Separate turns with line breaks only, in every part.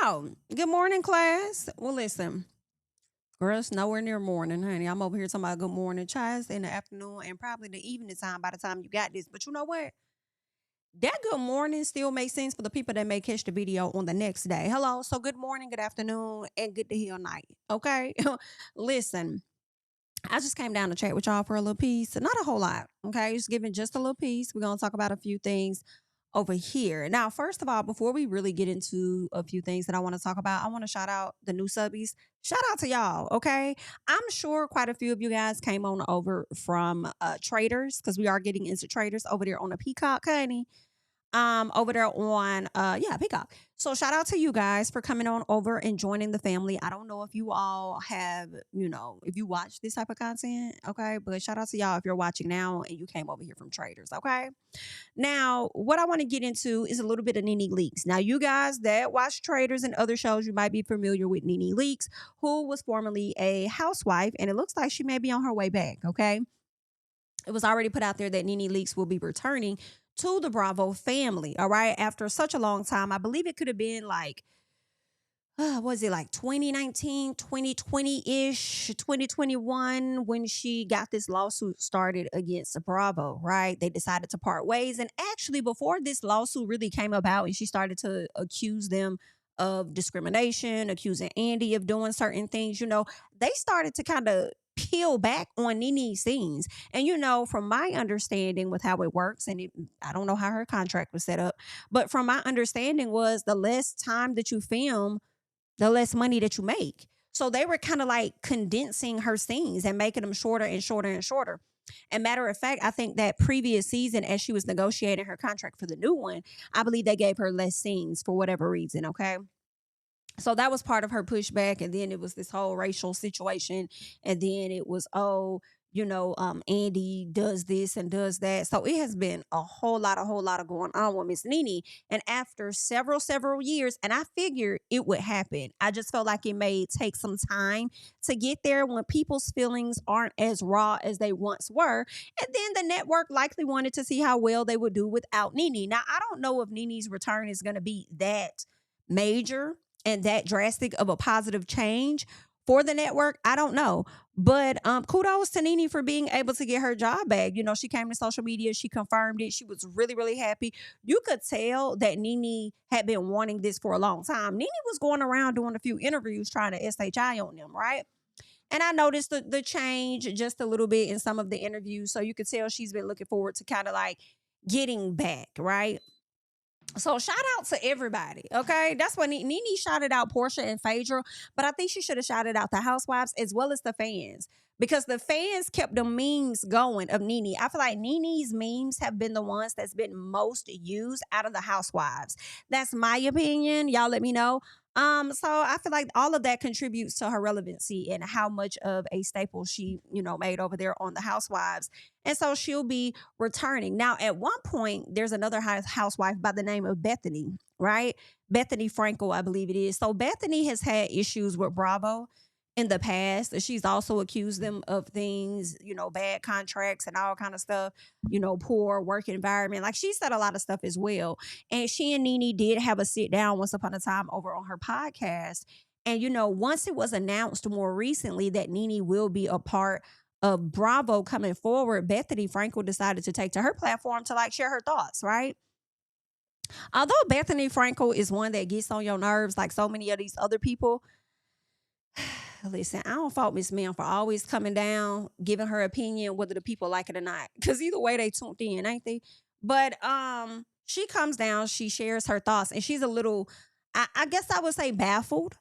Oh, good morning, class. Well, listen, girl, it's nowhere near morning, honey. I'm over here talking about good morning, child, in the afternoon and probably the evening time by the time you got this. But you know what? That good morning still makes sense for the people that may catch the video on the next day. Hello. So good morning, good afternoon, and good to hear night. Okay. Listen, I just came down to chat with y'all for a little piece. Not a whole lot. Okay. Just giving just a little piece. We're gonna talk about a few things over here. Now, first of all, before we really get into a few things that I want to talk about, I want to shout out the new subbies. Shout out to y'all, okay? I'm sure quite a few of you guys came on over from Traders because we are getting into Traders over there on the Peacock, honey, over there on Peacock. So shout out to you guys for coming on over and joining the family. I don't know if you all have, if you watch this type of content, okay, but shout out to y'all if you're watching now and you came over here from Traders, okay. Now, what I want to get into is a little bit of Nene Leakes. Now, you guys that watch Traders and other shows, you might be familiar with Nene Leakes, who was formerly a housewife, and it looks like she may be on her way back, okay? It was already put out there that Nene Leakes will be returning to the Bravo family, all right? After such a long time, I believe it could have been like, was it like 2019, 2020-ish, 2021 when she got this lawsuit started against Bravo, right? They decided to part ways. And actually, before this lawsuit really came about and she started to accuse them of discrimination, accusing Andy of doing certain things, they started to kind of peel back on Nene's scenes. And, from my understanding with how it works, and I don't know how her contract was set up, but from my understanding was the less time that you film, the less money that you make. So they were kind of like condensing her scenes and making them shorter and shorter and shorter. And matter of fact, I think that previous season, as she was negotiating her contract for the new one, I believe they gave her less scenes for whatever reason. Okay. So that was part of her pushback. And then it was this whole racial situation. And then it was, Andy does this and does that. So it has been a whole lot of going on with Miss Nene. And after several years, and I figured it would happen, I just felt like it may take some time to get there when people's feelings aren't as raw as they once were. And then the network likely wanted to see how well they would do without Nene. Now, I don't know if Nene's return is going to be that major and that drastic of a positive change for the network. I don't know. But kudos to Nene for being able to get her job back. She came to social media. She confirmed it. She was really, really happy. You could tell that Nene had been wanting this for a long time. Nene was going around doing a few interviews trying to SHI on them, right? And I noticed the change just a little bit in some of the interviews. So you could tell she's been looking forward to kind of like getting back, right? So shout out to everybody, okay? That's when Nene shouted out Portia and Phaedra, but I think she should have shouted out the housewives as well as the fans, because the fans kept the memes going of Nene. I feel like Nene's memes have been the ones that's been most used out of the housewives. That's my opinion. Y'all let me know. So I feel like all of that contributes to her relevancy and how much of a staple she, made over there on the housewives. And so she'll be returning. Now, at one point, there's another housewife by the name of Bethanny, right? Bethanny Frankel, I believe it is. So Bethanny has had issues with Bravo in the past. She's also accused them of things, bad contracts and all kind of stuff, poor work environment. Like, she said a lot of stuff as well. And she and Nene did have a sit down once upon a time over on her podcast. And, once it was announced more recently that Nene will be a part of Bravo coming forward, Bethanny Frankel decided to take to her platform to like share her thoughts, right? Although Bethanny Frankel is one that gets on your nerves like so many of these other people, listen, I don't fault Miss Ma'am for always coming down, giving her opinion, whether the people like it or not. Because either way, they tuned in, ain't they? But she comes down, she shares her thoughts, and she's a little, I guess I would say, baffled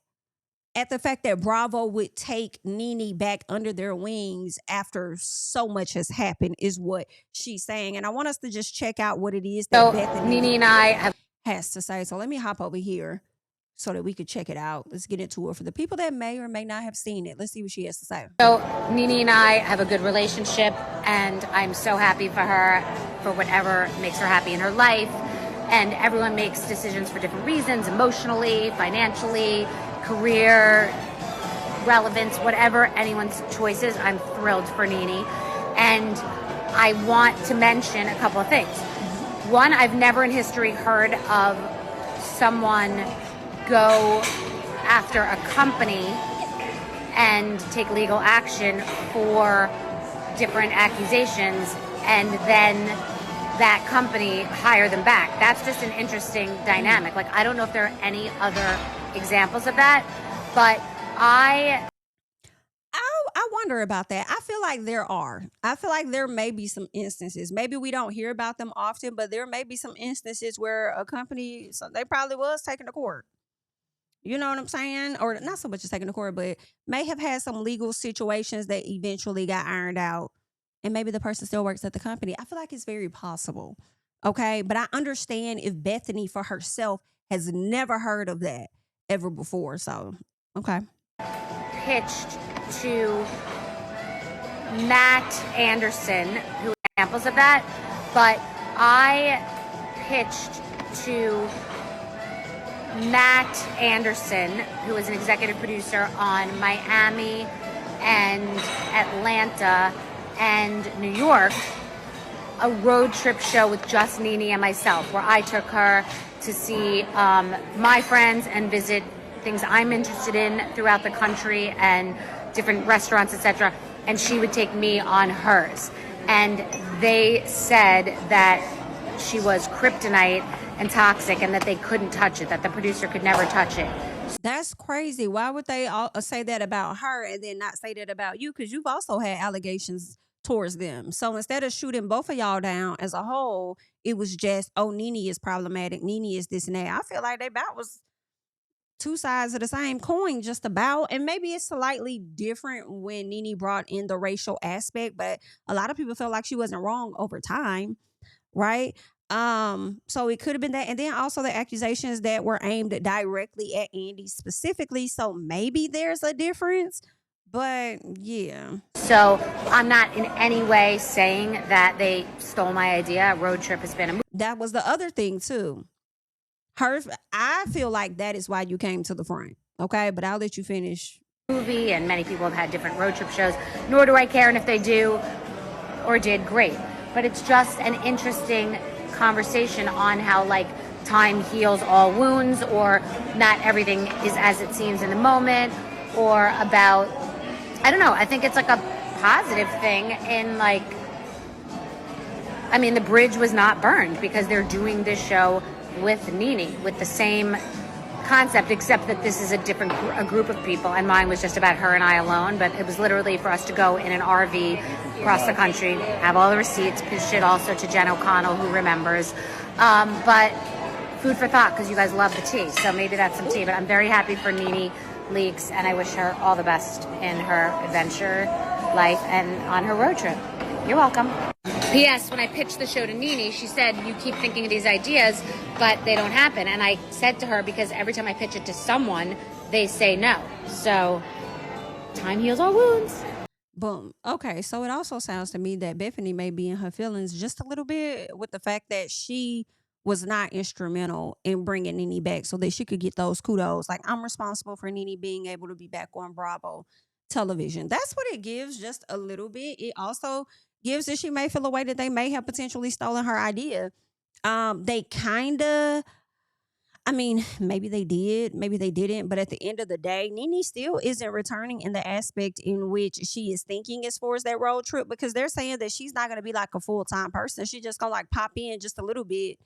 at the fact that Bravo would take Nene back under their wings after so much has happened, is what she's saying. And I want us to just check out what it is that Bethanny
Nene and I
has to say. So let me hop over here so that we could check it out. Let's get into it for the people that may or may not have seen it. Let's see what she has to say.
So Nene and I have a good relationship, and I'm so happy for her, for whatever makes her happy in her life. And everyone makes decisions for different reasons, emotionally, financially, career, relevance, whatever anyone's choices. I'm thrilled for Nene. And I want to mention a couple of things. One, I've never in history heard of someone go after a company and take legal action for different accusations, and then that company hire them back. That's just an interesting dynamic. Like, I don't know if there are any other examples of that, but I
wonder about that. I feel like there are. I feel like there may be some instances. Maybe we don't hear about them often, but there may be some instances where a company, so they probably was taken to court. You know what I'm saying? Or not so much as taken to court, but may have had some legal situations that eventually got ironed out. And maybe the person still works at the company. I feel like it's very possible. Okay. But I understand if Bethanny for herself has never heard of that ever before. So, okay.
pitched to Matt Anderson, who examples of that, but I pitched to Matt Anderson, who is an executive producer on Miami and Atlanta and New York, a road trip show with just Nene and myself, where I took her to see my friends and visit things I'm interested in throughout the country and different restaurants, etc. And she would take me on hers. And they said that she was kryptonite and toxic and that they couldn't touch it, that the producer could never touch it.
That's crazy. Why would they all say that about her and then not say that about you? Because you've also had allegations towards them. So instead of shooting both of y'all down as a whole, it was just, oh, Nene is problematic. Nene is this and that. I feel like they about was two sides of the same coin, just about. And maybe it's slightly different when Nene brought in the racial aspect, but a lot of people felt like she wasn't wrong over time, right? So it could have been that. And then also the accusations that were aimed directly at Andy specifically. So maybe there's a difference. But yeah.
So I'm not in any way saying that they stole my idea. Road Trip has been a movie.
That was the other thing too. I feel like that is why you came to the front. Okay, but I'll let you finish.
Movie, and many people have had different road trip shows, nor do I care, and if they do or did, great. But it's just an interesting conversation on how, like, time heals all wounds, or not everything is as it seems in the moment, or about, I don't know, I think it's like a positive thing in, like, I mean, the bridge was not burned because they're doing this show with Nene, with the same concept, except that this is a group of people, and mine was just about her and I alone, but it was literally for us to go in an RV across the country, have all the receipts, pitch it also to Jen O'Connell, who remembers, but food for thought, because you guys love the tea, so maybe that's some tea. But I'm very happy for Nene Leakes, and I wish her all the best in her adventure life and on her road trip. You're welcome. P.S. When I pitched the show to Nene, she said, you keep thinking of these ideas, but they don't happen. And I said to her, because every time I pitch it to someone, they say no. So time heals all wounds.
Boom. Okay, so it also sounds to me that Bethanny may be in her feelings just a little bit with the fact that she was not instrumental in bringing Nene back so that she could get those kudos. Like, I'm responsible for Nene being able to be back on Bravo television. That's what it gives, just a little bit. It also gives that she may feel a way that they may have potentially stolen her idea. They kind of, I mean, maybe they did, maybe they didn't, but at the end of the day, Nene still isn't returning in the aspect in which she is thinking as far as that road trip, because they're saying that she's not going to be like a full-time person. She's just going to like pop in just a little bit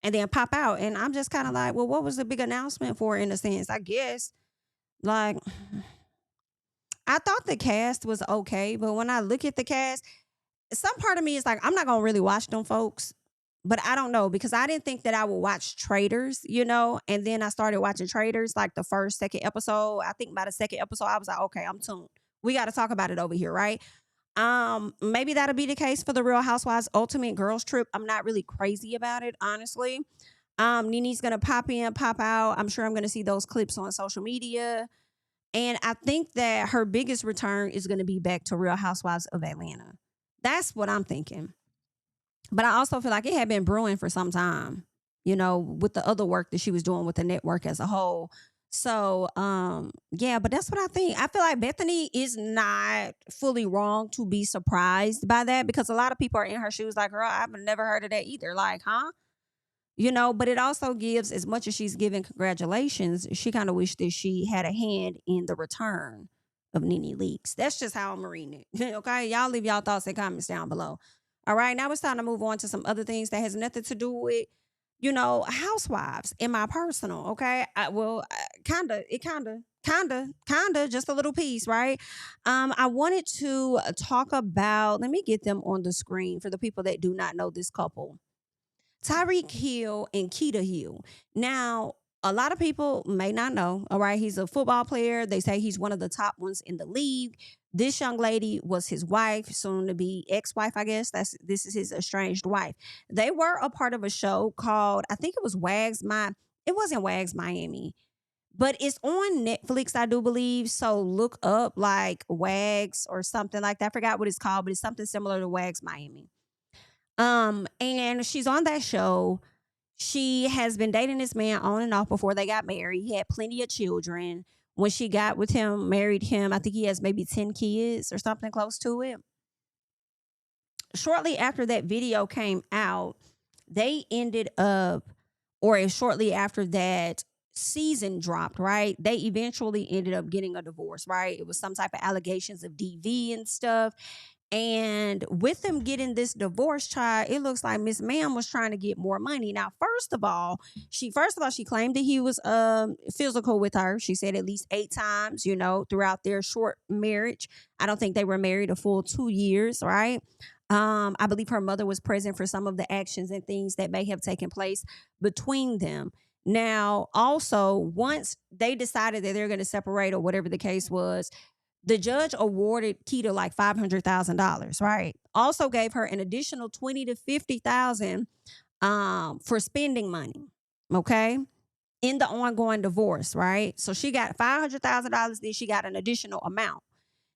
and then pop out. And I'm just kind of like, well, what was the big announcement for, in a sense? I guess, like, I thought the cast was okay, but when I look at the cast, some part of me is like, I'm not gonna really watch them folks, but I don't know, because I didn't think that I would watch Traitors, and then I started watching Traitors like the first, second episode. I think by the second episode, I was like, okay, I'm tuned. We got to talk about it over here, right? Maybe that'll be the case for the Real Housewives Ultimate Girls Trip. I'm not really crazy about it, honestly. Nene's gonna pop in, pop out. I'm sure I'm gonna see those clips on social media. And I think that her biggest return is gonna be back to Real Housewives of Atlanta. That's what I'm thinking. But I also feel like it had been brewing for some time, with the other work that she was doing with the network as a whole. So, yeah, but that's what I think. I feel like Bethanny is not fully wrong to be surprised by that, because a lot of people are in her shoes like, girl, I've never heard of that either. Like, huh? But it also gives, as much as she's giving congratulations, she kind of wished that she had a hand in the return of Nene Leakes. That's just how I'm reading it. Okay. Y'all leave y'all thoughts and comments down below. All right. Now it's time to move on to some other things that has nothing to do with, housewives in my personal. Okay. Kinda, just a little piece, right? I wanted to talk about, let me get them on the screen for the people that do not know this couple. Tyreek Hill and Keita Hill. Now, a lot of people may not know. All right, he's a football player. They say he's one of the top ones in the league. This young lady was his wife, soon to be ex-wife, I guess. This is his estranged wife. They were a part of a show called, I think it was it wasn't Wags Miami, but it's on Netflix, I do believe. So look up like Wags or something like that. I forgot what it's called, but it's something similar to Wags Miami. And she's on that show. She has been dating this man on and off before they got married. He had plenty of children. When she got with him, married him, I think he has maybe 10 kids or something close to it. Shortly after that video came out, they ended up, or shortly after that season dropped, right? They eventually ended up getting a divorce, right? It was some type of allegations of DV and stuff. And with them getting this divorce, child, it looks like Miss Ma'am was trying to get more money. Now, first of all, she claimed that he was physical with her. She said at least 8 times, throughout their short marriage. I don't think they were married a full 2 years, right? I believe her mother was present for some of the actions and things that may have taken place between them. Now, also, once they decided that they're going to separate or whatever the case was, the judge awarded Keita like $500,000, right? Also gave her an additional $20,000 to $50,000 for spending money, okay, in the ongoing divorce, right? So she got $500,000, then she got an additional amount.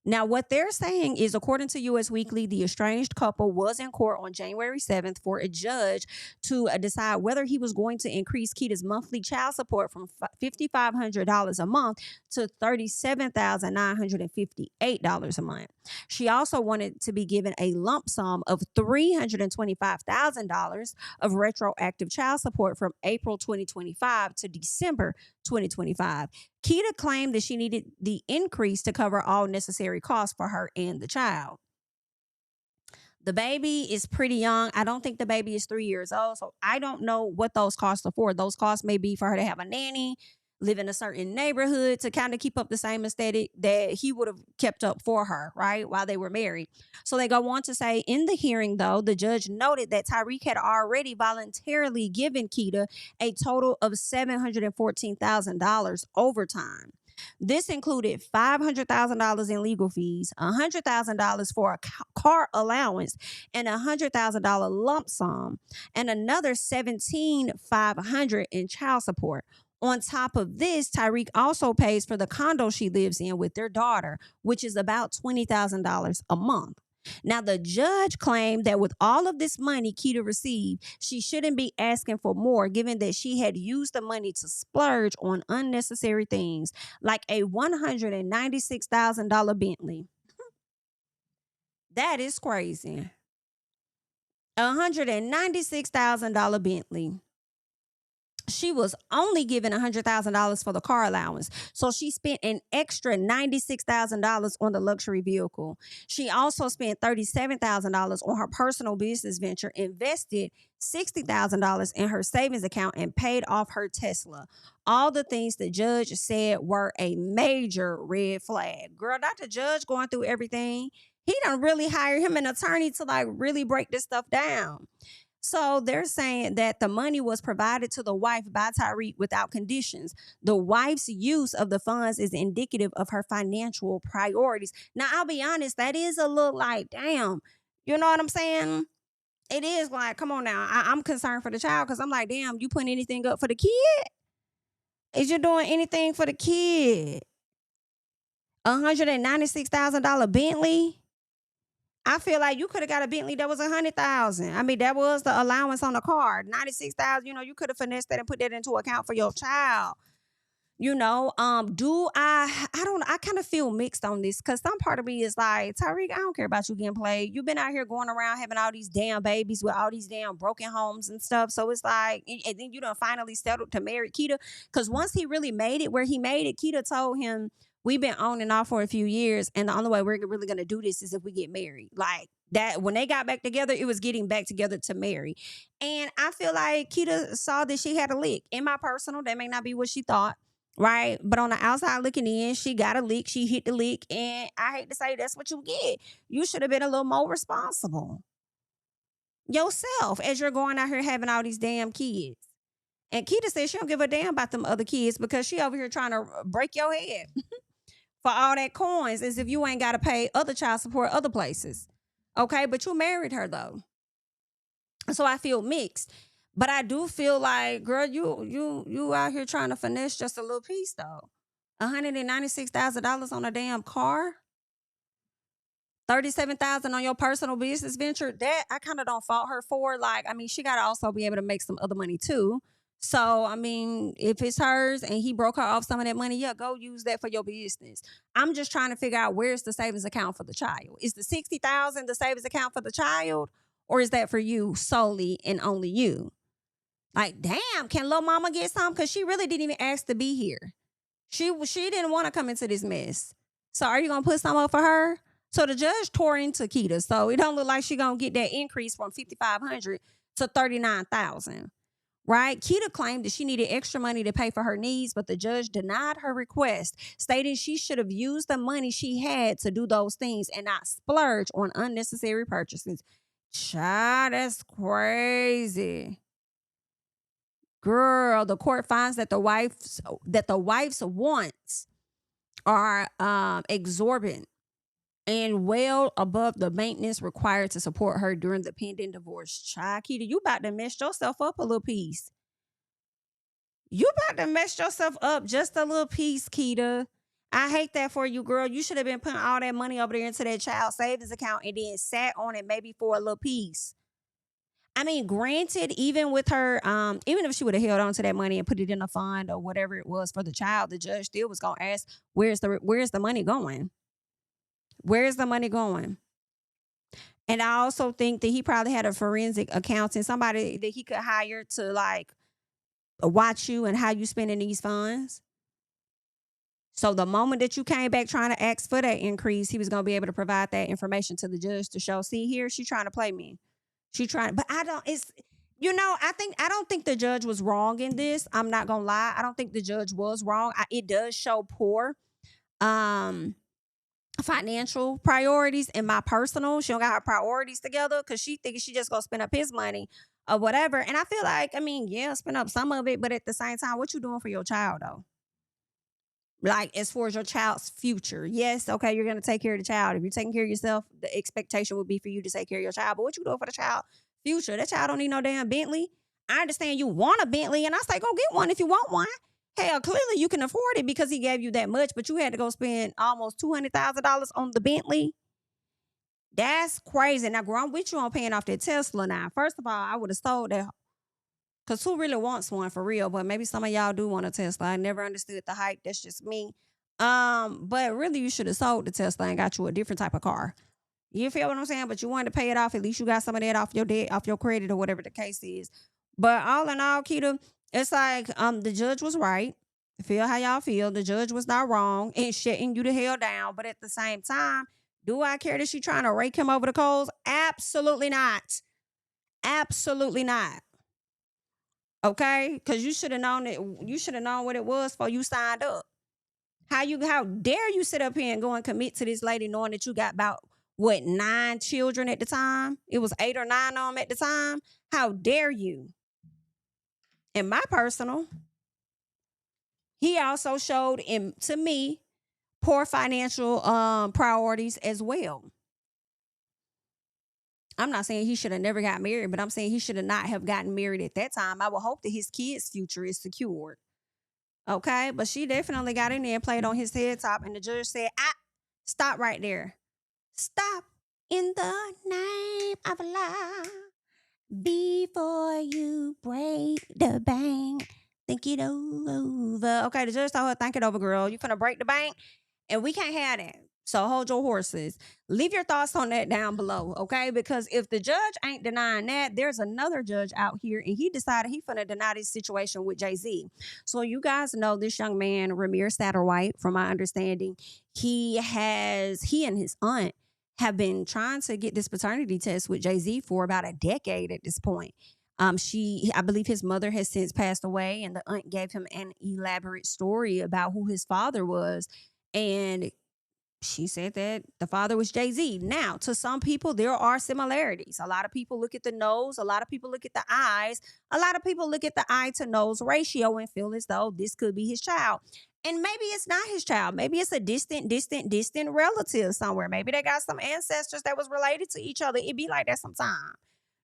Now, what they're saying is, according to U.S. Weekly, the estranged couple was in court on January 7th for a judge to decide whether he was going to increase Keita's monthly child support from $5,500 a month to $37,958 a month. She also wanted to be given a lump sum of $325,000 of retroactive child support from April 2025 to December 2025. Keita claimed that she needed the increase to cover all necessary costs for her and the child. The baby is pretty young. I don't think the baby is 3 years old, so I don't know what those costs are for. Those costs may be for her to have a nanny, live in a certain neighborhood to kind of keep up the same aesthetic that he would have kept up for her, right, while they were married. So they go on to say, in the hearing, though, the judge noted that Tyreek had already voluntarily given Keita a total of $714,000 over time. This included $500,000 in legal fees, $100,000 for a car allowance, and $100,000 lump sum, and another $17,500 in child support. On top of this, Tyreek also pays for the condo she lives in with their daughter, which is about $20,000 a month. Now, the judge claimed that with all of this money Keita received, she shouldn't be asking for more, given that she had used the money to splurge on unnecessary things, like a $196,000 Bentley. That is crazy. $196,000 Bentley. She was only given $100,000 for the car allowance. So she spent an extra $96,000 on the luxury vehicle. She also spent $37,000 on her personal business venture, invested $60,000 in her savings account, and paid off her Tesla. All the things the judge said were a major red flag. Girl, not the judge going through everything. He done really hired him an attorney to like really break this stuff down. So they're saying that the money was provided to the wife by Tyreek without conditions. The wife's use of the funds is indicative of her financial priorities. Now, I'll be honest, that is a little like, damn, you know what I'm saying? It is like, come on now. I'm concerned for the child because I'm like, damn, you putting anything up for the kid? Is you doing anything for the kid? $196,000 Bentley? I feel like you could have got a Bentley that was $100,000. I mean, that was the allowance on the car. $96,000. You could have finessed that and put that into account for your child. Do I don't I kind of feel mixed on this because some part of me is like, Tyreek, I don't care about you getting played. You've been out here going around having all these damn babies with all these damn broken homes and stuff. So it's like, and then you done finally settled to marry Keita. Because once he really made it where he made it, Keita told him, we've been on and off for a few years, and the only way we're really gonna do this is if we get married. Like that, when they got back together, it was getting back together to marry. And I feel like Keita saw that she had a lick. In my personal, that may not be what she thought. Right. But on the outside looking in, she got a lick. She hit the lick. And I hate to say that's what you get. You should have been a little more responsible yourself as you're going out here having all these damn kids. And Keita said she don't give a damn about them other kids because she over here trying to break your head for all that coins as if you ain't got to pay other child support other places. Okay. But you married her though. So I feel mixed. But I do feel like, girl, you out here trying to finesse just a little piece though. $196,000 on a damn car. 37,000 on your personal business venture. That I kind of don't fault her for. Like, I mean, she gotta also be able to make some other money too. So, I mean, if it's hers and he broke her off some of that money, yeah, go use that for your business. I'm just trying to figure out where's the savings account for the child. Is the 60,000 the savings account for the child, or is that for you solely and only you? Like, damn, can little mama get some? Because she really didn't even ask to be here. She didn't want to come into this mess. So are you going to put some up for her? So the judge tore into Keita. So it don't look like she going to get that increase from $5,500 to $39,000. Right? Keita claimed that she needed extra money to pay for her needs, but the judge denied her request, stating she should have used the money she had to do those things and not splurge on unnecessary purchases. Child, that's crazy. Girl, the court finds that the wife's wants are exorbitant and well above the maintenance required to support her during the pending divorce. Child, Keita, you about to mess yourself up a little piece. You about to mess yourself up just a little piece, Keita. I hate that for you, girl. You should have been putting all that money over there into that child savings account and then sat on it maybe for a little piece. I mean, granted, even with her, even if she would have held on to that money and put it in a fund or whatever it was for the child, the judge still was gonna ask, where's the money going? Where's the money going? And I also think that he probably had a forensic accountant, somebody that he could hire to like watch you and how you spending these funds. So the moment that you came back trying to ask for that increase, he was gonna be able to provide that information to the judge to show, see here, she trying to play me. She trying, but I don't, it's, I don't think the judge was wrong in this. I'm not going to lie. I don't think the judge was wrong. It does show poor financial priorities in my personal. She don't got her priorities together because she thinks she just going to spend up his money or whatever. And I feel like, I mean, yeah, spend up some of it, but at the same time, what you doing for your child though? Like, as far as your child's future, yes, okay, you're going to take care of the child. If you're taking care of yourself, the expectation would be for you to take care of your child. But what you doing for the child future? That child don't need no damn Bentley. I understand you want a Bentley, and I say go get one if you want one. Hell, clearly you can afford it because he gave you that much, but you had to go spend almost $200,000 on the Bentley. That's crazy. Now, girl, I'm with you on paying off that Tesla now. First of all, I would have sold that. Because who really wants one for real? But maybe some of y'all do want a Tesla. I never understood the hype. That's just me. But really, you should have sold the Tesla and got you a different type of car. You feel what I'm saying? But you wanted to pay it off. At least you got some of that off your debt, off your credit, or whatever the case is. But all in all, Keita, it's like the judge was right. Feel how y'all feel. The judge was not wrong in shutting you the hell down. But at the same time, do I care that she trying to rake him over the coals? Absolutely not. Absolutely not. Okay, because you should have known it. You should have known what it was before you signed up. How dare you sit up here and go and commit to this lady knowing that you got about 9 children at the time? It was 8 or 9 of them at the time. How dare you? In my personal, he also showed to me poor financial priorities as well. I'm not saying he should have never got married, but I'm saying he should have not have gotten married at that time. I would hope that his kid's future is secured. Okay, but she definitely got in there and played on his head top, and the judge said, stop right there. Stop in the name of love before you break the bank. Think it over. Okay, the judge told her, think it over, girl. You finna break the bank, and we can't have that. So hold your horses. Leave your thoughts on that down below, okay? Because if the judge ain't denying that, there's another judge out here, and he decided he finna deny this situation with Jay-Z. So you guys know this young man, Ramir Satterwhite, from my understanding, he and his aunt have been trying to get this paternity test with Jay-Z for about a decade at this point. I believe his mother has since passed away, and the aunt gave him an elaborate story about who his father was. And she said that the father was Jay-Z. Now, to some people, there are similarities. A lot of people look at the nose, a lot of people look at the eyes, a lot of people look at the eye to nose ratio and feel as though this could be his child. And maybe it's not his child. Maybe it's a distant relative somewhere. Maybe they got some ancestors that was related to each other. It be like that sometimes.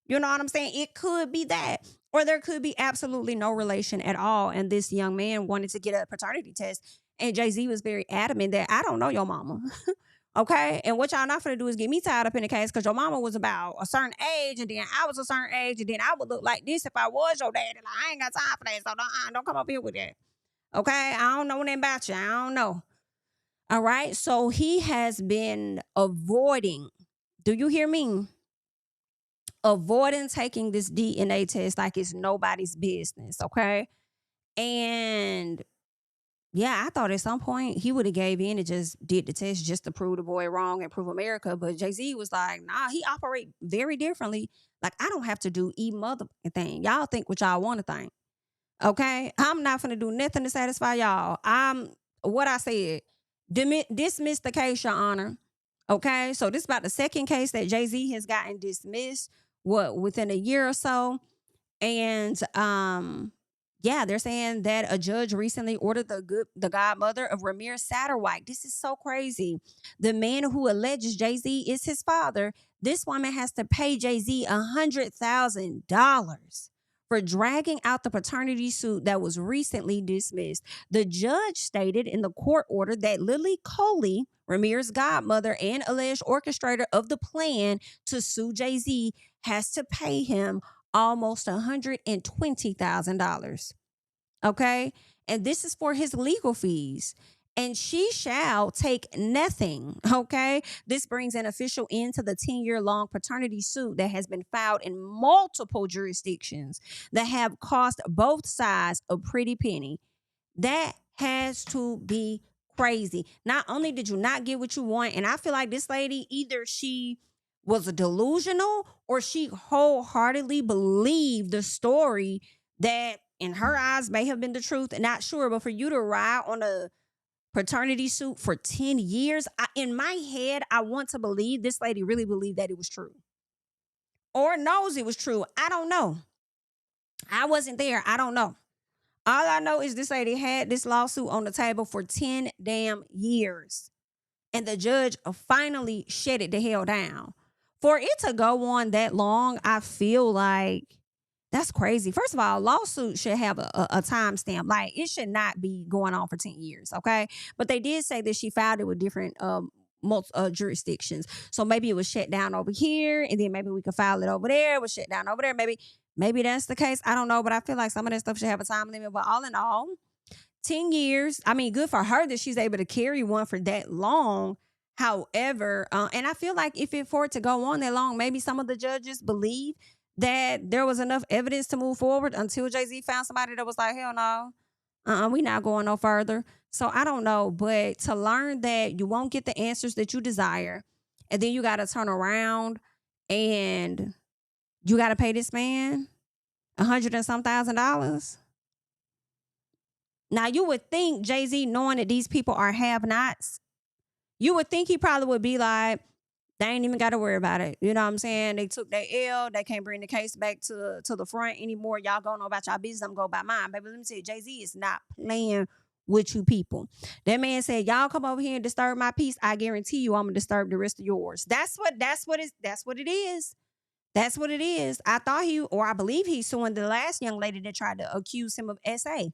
You know what I'm saying? It could be that. Or there could be absolutely no relation at all. And this young man wanted to get a paternity test. And Jay-Z was very adamant that I don't know your mama. Okay. And what y'all not gonna do is get me tied up in the case because your mama was about a certain age, and then I was a certain age, and then I would look like this if I was your daddy. Like, I ain't got time for that. So don't come up here with that. Okay. I don't know nothing about you. I don't know. All right. So he has been avoiding. Do you hear me? Avoiding taking this DNA test like it's nobody's business, okay? And yeah, I thought at some point he would have gave in and just did the test just to prove the boy wrong and prove America. But Jay-Z was like, nah, he operate very differently. Like, I don't have to do mother thing. Y'all think what y'all want to think. Okay? I'm not gonna do nothing to satisfy y'all. I'm what I said. Dismiss the case, Your Honor. Okay, so this is about the second case that Jay-Z has gotten dismissed, within a year or so. And yeah, they're saying that a judge recently ordered the godmother of Ramir Satterwhite. This is so crazy. The man who alleges Jay-Z is his father. This woman has to pay Jay-Z $100,000 for dragging out the paternity suit that was recently dismissed. The judge stated in the court order that Lily Coley, Ramir's godmother and alleged orchestrator of the plan to sue Jay-Z, has to pay him almost $120,000. Okay. And this is for his legal fees. And she shall take nothing. Okay. This brings an official end to the 10-year-long paternity suit that has been filed in multiple jurisdictions that have cost both sides a pretty penny. That has to be crazy. Not only did you not get what you want, and I feel like this lady, either she was delusional or she wholeheartedly believed the story that in her eyes may have been the truth. Not sure, but for you to ride on a paternity suit for 10 years, in my head, I want to believe this lady really believed that it was true or knows it was true. I don't know. I wasn't there. I don't know. All I know is this lady had this lawsuit on the table for 10 damn years. And the judge finally shut it the hell down. For it to go on that long, I feel like that's crazy. First of all, a lawsuit should have a timestamp. Like, it should not be going on for 10 years, okay? But they did say that she filed it with different jurisdictions. So maybe it was shut down over here, and then maybe we could file it over there. It was shut down over there. Maybe that's the case. I don't know, but I feel like some of that stuff should have a time limit. But all in all, 10 years. I mean, good for her that she's able to carry one for that long. However, and I feel like for it to go on that long, maybe some of the judges believe that there was enough evidence to move forward until Jay-Z found somebody that was like, hell no, we not going no further. So I don't know, but to learn that you won't get the answers that you desire, and then you got to turn around and you got to pay this man $100 and some $1,000. Now, you would think Jay-Z, knowing that these people are have-nots, you would think he probably would be like, they ain't even got to worry about it. You know what I'm saying? They took their L. They can't bring the case back to the front anymore. Y'all go know about y'all business. I'm going about mine. Baby, let me tell you, Jay-Z is not playing with you people. That man said, y'all come over here and disturb my peace. I guarantee you I'm going to disturb the rest of yours. That's what it is. That's what it is. I believe he's suing the last young lady that tried to accuse him of SA.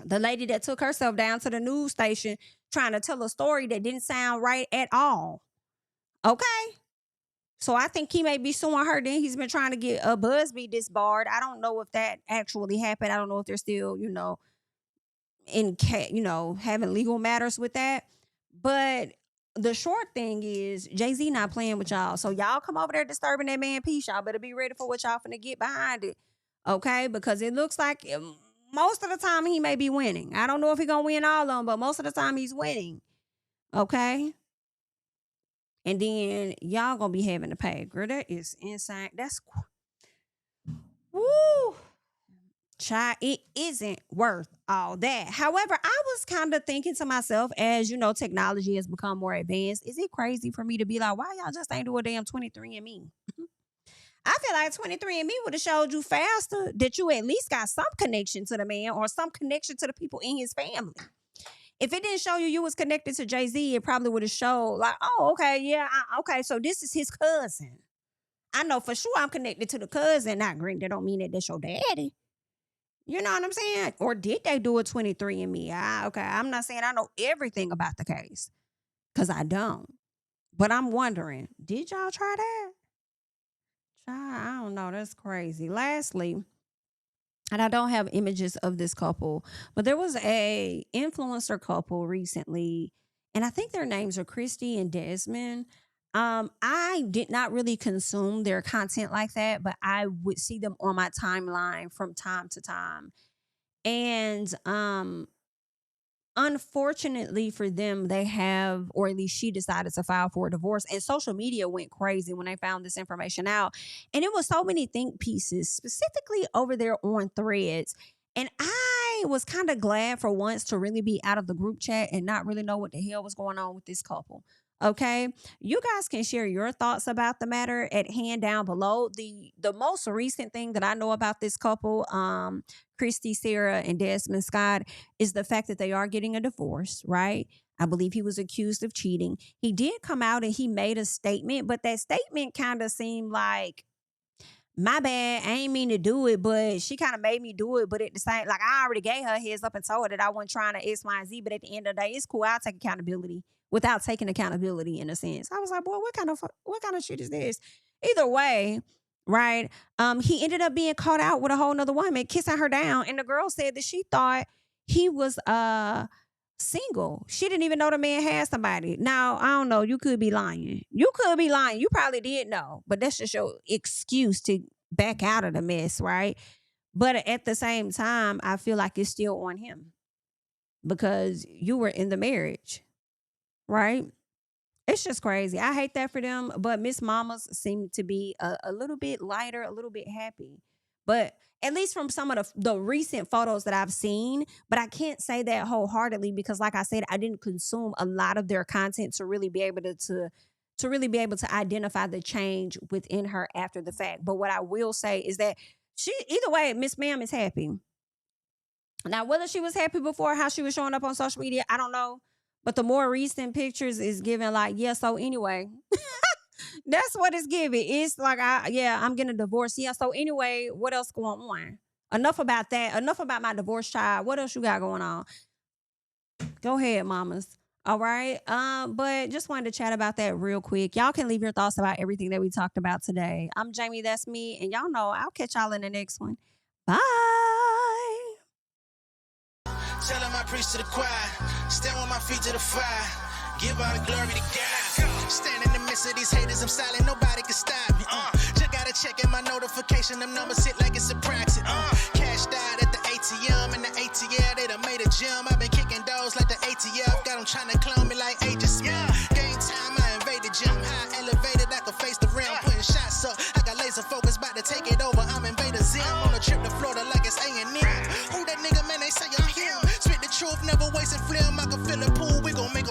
The lady that took herself down to the news station trying to tell a story that didn't sound right at all. Okay? So I think he may be suing her. Then he's been trying to get Busby disbarred. I don't know if that actually happened. I don't know if they're still, having legal matters with that. But the short thing is Jay-Z not playing with y'all. So y'all come over there disturbing that man peace. Y'all better be ready for what y'all finna get behind it. Okay? Because it looks like most of the time he may be winning. I don't know if he's gonna win all of them, but most of the time he's winning. Okay? And then y'all gonna be having to pay. Girl, that is insane. That's woo. Child, it isn't worth all that. However, I was kind of thinking to myself, as technology has become more advanced, is it crazy for me to be like, why y'all just ain't do a damn 23andMe? I feel like 23andMe would have showed you faster that you at least got some connection to the man or some connection to the people in his family. If it didn't show you was connected to Jay-Z, it probably would have showed like, oh, okay, yeah, okay, so this is his cousin. I know for sure I'm connected to the cousin. Not green. That don't mean that that's your daddy. You know what I'm saying? Or did they do a 23andMe? Okay, I'm not saying I know everything about the case because I don't. But I'm wondering, did y'all try that? I don't know. That's crazy. Lastly, and I don't have images of this couple, but there was a influencer couple recently, and I think their names are Christy and Desmond. I did not really consume their content like that, but I would see them on my timeline from time to time. And unfortunately for them, they have, or at least she decided to file for a divorce. And social media went crazy when they found this information out. And it was so many think pieces, specifically over there on Threads. And I was kind of glad for once to really be out of the group chat and not really know what the hell was going on with this couple. Okay, you guys can share your thoughts about the matter at hand down below. The most recent thing that I know about this couple, Christy, Sarah, and Desmond Scott, is the fact that they are getting a divorce, right? I believe he was accused of cheating. He did come out and he made a statement, but that statement kind of seemed like, my bad, I ain't mean to do it, but she kind of made me do it. But at the same, like I already gave her heads up and told her that I wasn't trying to X, Y, and Z. But at the end of the day, it's cool. I'll take accountability without taking accountability in a sense. I was like, boy, what kind of shit is this? Either way, right? He ended up being caught out with a whole nother woman, kissing her down. And the girl said that she thought he was single. She didn't even know the man had somebody. Now, I don't know. You could be lying. You probably did know, but that's just your excuse to back out of the mess, right? But at the same time, I feel like it's still on him because you were in the marriage, right? It's just crazy. I hate that for them, but Miss Mamas seem to be a little bit lighter, a little bit happy. But at least from some of the recent photos that I've seen, but I can't say that wholeheartedly because, like I said, I didn't consume a lot of their content to really be able to really be able to identify the change within her after the fact. But what I will say is that either way, Miss Ma'am is happy. Now, whether she was happy before, how she was showing up on social media, I don't know. But the more recent pictures is giving like, yeah, so anyway. That's what it's giving. It's like, I'm getting a divorce. Yeah, so anyway, what else going on? Enough about that. Enough about my divorce child. What else you got going on? Go ahead, mamas. All right. But just wanted to chat about that real quick. Y'all can leave your thoughts about everything that we talked about today. I'm Jamie, that's me. And y'all know I'll catch y'all in the next one. Bye.
Tell him I preach to the choir. Stand with my feet to the fire. Give all the glory to God. Stand in the midst of these haters, I'm silent, nobody can stop me. Just gotta check in my notification, them numbers hit like it's a proxy. Cashed out at the ATM, and the ATL, they done made a gym. I've been kicking doors like the ATF, got them trying to clone me like Agent Smith. Game time, I invaded gym, high elevated, I can face the rim. Putting shots up, I got laser focus, about to take it over, I'm Invader Zim. On a trip to Florida like it's A&M. Who that nigga, man, they say I'm him. Spit the truth, never wasting film, I can fill a pool, we gon' make